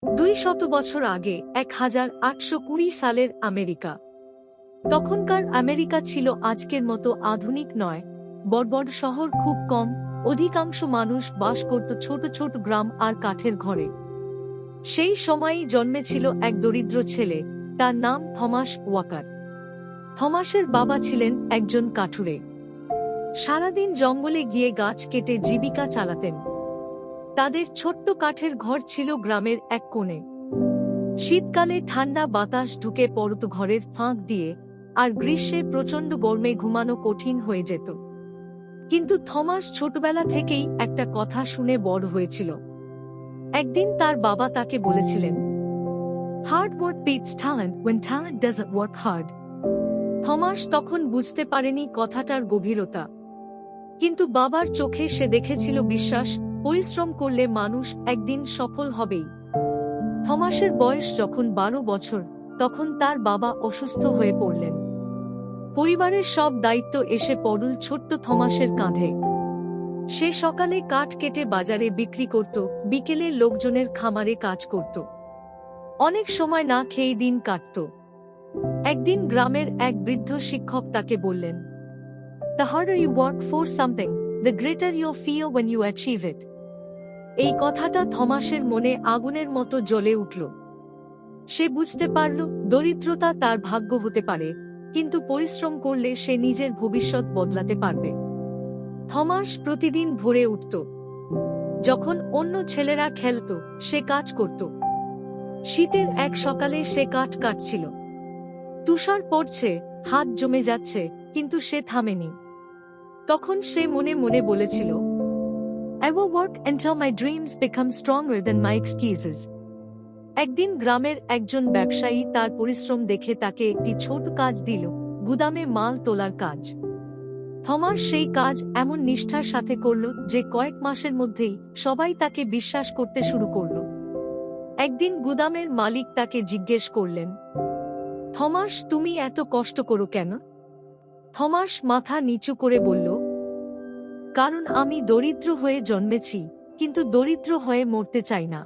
200 বছর আগে 1820 সালের আমেরিকা। তখনকার আমেরিকা ছিল আজকের মতো আধুনিক নয়। বড় বড় শহর খুব কম, অধিকাংশ মানুষ বাস করত ছোট ছোট গ্রাম আর কাঠের ঘরে। সেই সময়ই জন্মেছিল এক দরিদ্র ছেলে, তার নাম থমাস ওয়াকার। থমাসের বাবা ছিলেন একজন কাঠুরে। সারাদিন জঙ্গলে গিয়ে গাছ কেটে জীবিকা চালাতেন। তাদের ছোট্ট কাঠের ঘর ছিল গ্রামের এক কোণে। শীতকালে ঠান্ডা বাতাস ঢুকে পড়ত ঘরের ফাঁক দিয়ে, আর গ্রীষ্মে প্রচণ্ড গরমে ঘুমানো কঠিন হয়ে যেত। কিন্তু থমাস ছোটবেলা থেকেই একটা কথা শুনে বড় হয়েছিল। একদিন তার বাবা তাকে বলেছিলেন, hard work beats talent when talent doesn't work hard। Thomas তখন বুঝতে পারেনি কথাটার গভীরতা, কিন্তু বাবার চোখে সে দেখেছিল বিশ্বাস, পরিশ্রম করলে মানুষ একদিন সফল হবেই। থমাসের বয়স যখন 12 বছর, তখন তার বাবা অসুস্থ হয়ে পড়লেন। পরিবারের সব দায়িত্ব এসে পড়ল ছোট্ট থমাসের কাঁধে। সে সকালে কাঠ কেটে বাজারে বিক্রি করত, বিকেলে লোকজনের খামারে কাজ করত। অনেক সময় না খেয়ে দিন কাটত। একদিন গ্রামের এক বৃদ্ধ শিক্ষক তাকে বললেন, The harder you work for something, the greater you'll feel when you achieve it। এই কথাটা থমাসের মনে আগুনের মতো জ্বলে উঠল। সে বুঝতে পারল, দরিদ্রতা তার ভাগ্য হতে পারে, কিন্তু পরিশ্রম করলে সে নিজের ভবিষ্যৎ বদলাতে পারবে। থমাস প্রতিদিন ভোরে উঠত। যখন অন্য ছেলেরা খেলত, সে কাজ করত। শীতের এক সকালে সে কাঠ কাটছিল। তুষার পড়ছে, হাত জমে যাচ্ছে, কিন্তু সে থামেনি। তখন সে মনে মনে বলেছিল, I will work until my dreams become stronger than my excuses। একদিন গ্রামের একজন ব্যবসায়ী তার পরিশ্রম দেখে তাকে একটি ছোট কাজ দিল, গুদামে মাল তোলার কাজ। থমাস সেই কাজ এমন নিষ্ঠার সাথে করল যে কয়েক মাসের মধ্যেই সবাই তাকে বিশ্বাস করতে শুরু করল। একদিন গুদামের মালিক তাকে জিজ্ঞেস করলেন, থমাস, তুমি এত কষ্ট করো কেন? থমাস মাথা নিচু করে বলল, কারণ আমি দরিদ্র হয়ে জন্মেছি, কিন্তু দরিদ্র হয়ে মরতে চাই না।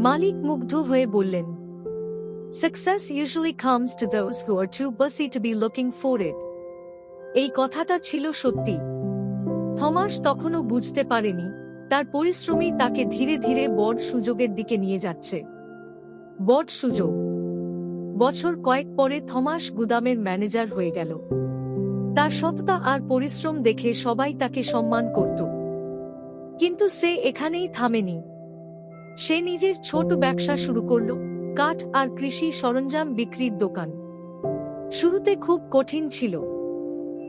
মালিক মুগ্ধ হয়ে বললেন, Success usually comes to those who are too busy to be looking for it। এই কথাটা ছিল সত্যি। থমাস তখনও বুঝতে পারেনি, তার পরিশ্রমই তাকে ধীরে ধীরে বড় সুযোগের দিকে নিয়ে যাচ্ছে। বড় সুযোগ। বছর কয়েক পরে থমাস গুদামের ম্যানেজার হয়ে গেল। তার সততা আর পরিশ্রম দেখে সবাই তাকে সম্মান করত। কিন্তু সে এখানেই থামেনি। সে নিজের ছোট ব্যবসা শুরু করল, কাঠ আর কৃষি সরঞ্জাম বিক্রির দোকান। শুরুতে খুব কঠিন ছিল।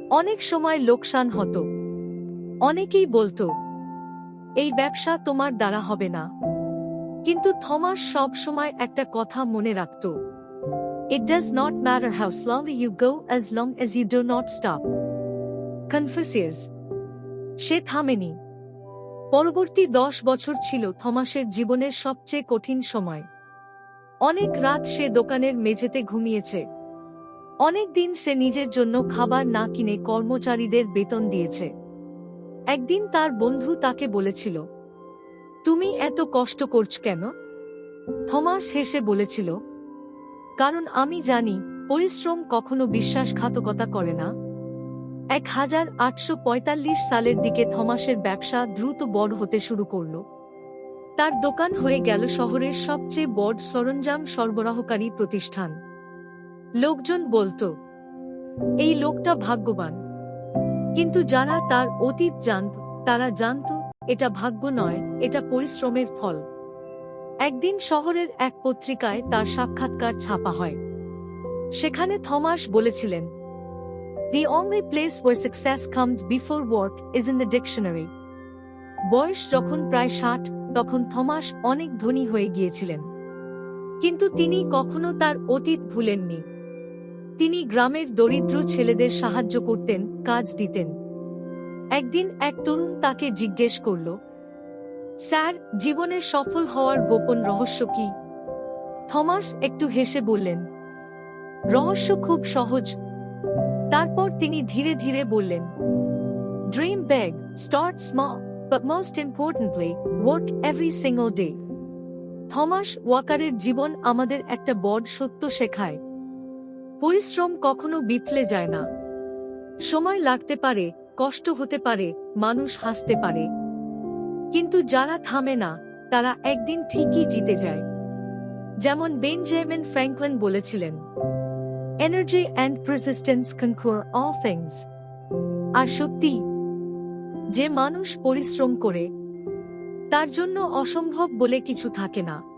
অনেক সময় লোকসান হতো। অনেকেই বলতো, এই ব্যবসা তোমার দ্বারা হবে না। কিন্তু থমাস সব সময় একটা কথা মনে রাখত, It does not matter how slowly you go as long as you do not stop। Confucius. সে থামেনি। পরবর্তী 10 বছর ছিল থমাসের জীবনের সবচেয়ে কঠিন সময়। অনেক রাত সে দোকানের মেঝেতে ঘুমিয়েছে। অনেক দিন সে নিজের জন্য খাবার না কিনে কর্মচারীদের বেতন দিয়েছে। একদিন তার বন্ধু তাকে বলেছিল, তুমি এত কষ্ট করছ কেন? থমাস হেসে বলেছিল, কারণ আমি জানি, পরিশ্রম কখনো বিশ্বাসঘাতকতা করে না। 1845 সালের দিকে থমাসের ব্যবসা দ্রুত বড় হতে শুরু করল। তার দোকান হয়ে গেল শহরের সবচেয়ে বড় সরঞ্জাম সরবরাহকারী প্রতিষ্ঠান। লোকজন বলতো, এই লোকটা ভাগ্যবান। কিন্তু যারা তার অতীত জানত, তারা জানত এটা ভাগ্য নয়, এটা পরিশ্রমের ফল। একদিন শহরের এক পত্রিকায় তার সাক্ষাৎকার ছাপা হয়। সেখানে থমাস বলেছিলেন, The only place where success comes before work is in the dictionary। বয়স যখন প্রায় 60, তখন থমাস অনেক ধনী হয়ে গিয়েছিলেন। কিন্তু তিনি কখনো তার অতীত ভুলেননি। তিনি গ্রামের দরিদ্র ছেলেদের সাহায্য করতেন, কাজ দিতেন। একদিন এক তরুণ তাকে জিজ্ঞেস করল, স্যার, জীবনে সফল হওয়ার গোপন রহস্য কি? থমাস একটু হেসে বললেন, রহস্য খুব সহজ। তারপর তিনি ধীরে ধীরে বললেন, Dream big, start small, but most importantly, work every single day। Thomas ওয়াকারের জীবন আমাদের একটা বড় সত্য শেখায়। পরিশ্রম কখনো বিফলে যায় না। সময় লাগতে পারে, কষ্ট হতে পারে, মানুষ হাসতে পারে, কিন্তু যারা থামে না তারা একদিন ঠিকই জিতে যায়। যেমন বেঞ্জামিন ফ্র্যাঙ্কলিন বলেছিলেন, energy and persistence conquer all things. আর সত্যি, যে মানুষ পরিশ্রম করে তার জন্য অসম্ভব বলে কিছু থাকে না।